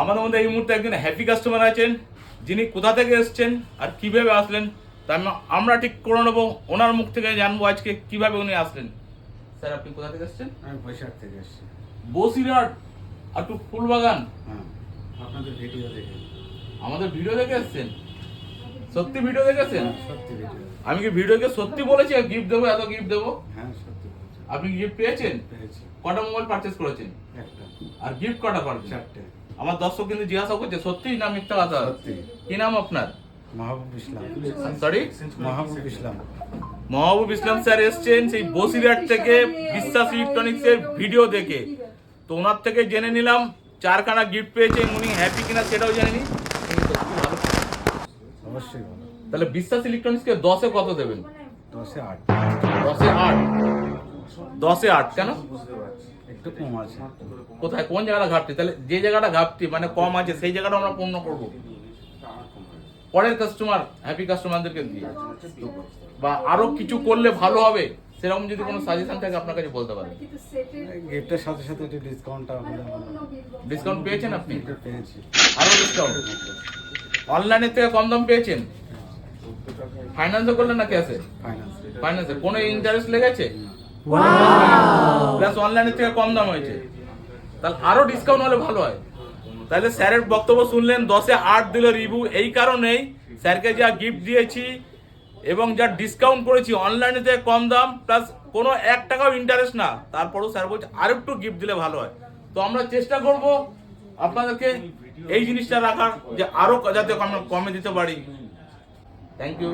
আমাদের মধ্যে এই মুহূর্তে একজন হ্যাপি কাস্টমার আছেন, যিনি কোথা থেকে এসেছেন আর কিভাবে আসলেন তা আমরা ঠিক করে নেবো। ওনার মুখ থেকে জানবো আজকে কিভাবে উনি আসলেন। স্যার, আপনি কোথা থেকে এসেছেন? আমি বৈশাখ থেকে এসেছি। বসিরহাট আর টু ফুলবাগান। হ্যাঁ, আপনাদের ভিডিও দেখে। আমাদের ভিডিও দেখে এসেছেন? সত্যি ভিডিও দেখেছেন? সত্যি ভিডিও। আমি কি ভিডিওকে সত্যি বলেছি গিফট দেবো, এত গিফট দেবো? হ্যাঁ, সত্যি বলছি। আপনি গিফট পেয়েছেন? পেয়েছি। কটা মোবাইল পারচেস করেছেন? একটা। আর গিফট কটা পারবেন? 4টে। আমার দর্শক কিন্তু জিজ্ঞাসা করছে সত্যি না মিথ্যা কথা? সত্যি। কি নাম আপনার? মাহবুব ইসলাম। সরি, মাহবুব ইসলাম। মাহবুব ইসলাম স্যার এসছেন সেই বসিরহাট থেকে বিশ্বাস ইলেকট্রনিক্স এর ভিডিও দেখে। তো ওনার থেকে জেনে নিলাম 4খানা গিফট পেয়েছেন, উনি হ্যাপি কিনা সেটাও জেনে নি। অবশ্যই ভালো। তাহলে বিশ্বাস ইলেকট্রনিক্স কে 10-এ কত দেবেন? 10-এ 8। 10-এ 8। 10-এ 8 কেন? একটু কম আছে। কোথায়, কোন জায়গাটা ঘাটতি? তাহলে যে জায়গাটা ঘাটতি মানে কম আছে সেই জায়গাটা আমরা পূর্ণ করব পরের কাস্টমার, হ্যাপি কাস্টমারদেরকে দিয়ে। বা আরো কিছু করলে ভালো হবে সেরকম যদি কোনো সাজেশন থাকে আপনার কাছে বলতে পারেন। গিফটের সাথে সাথে একটু ডিসকাউন্টটা হলে ভালো। ডিসকাউন্ট পেয়েছেন আপনি? এটা পেয়েছি। আরো ডিসকাউন্ট? অনলাইনের থেকে কম দাম পেয়েছেন? ফাইন্যান্সে করলেন না ক্যাশে? ফাইন্যান্স। ফাইন্যান্সে কোনো ইন্টারেস্ট লেগেছে? প্লাস অনলাইনের থেকে কম দাম হয়েছে, তাহলে আরো ডিসকাউন্ট হলে ভালো হয়। তাহলে স্যারের বক্তব্য শুনলেন, 10-এ 8 দিল রিভিউ। এই কারণেই স্যারকে যা গিফট দিয়েছি এবং যা ডিসকাউন্ট করেছি অনলাইনে থেকে কম দাম প্লাস কোনো 1 টাকাও ইন্টারেস্ট না, তারপরেও স্যার বলছে আরো একটু গিফট দিলে ভালো হয়। তো আমরা চেষ্টা করব আপনাদেরকে এই জিনিসটা রাখার, যে আরো যাতে আমরা কমে দিতে পারি। Thank you.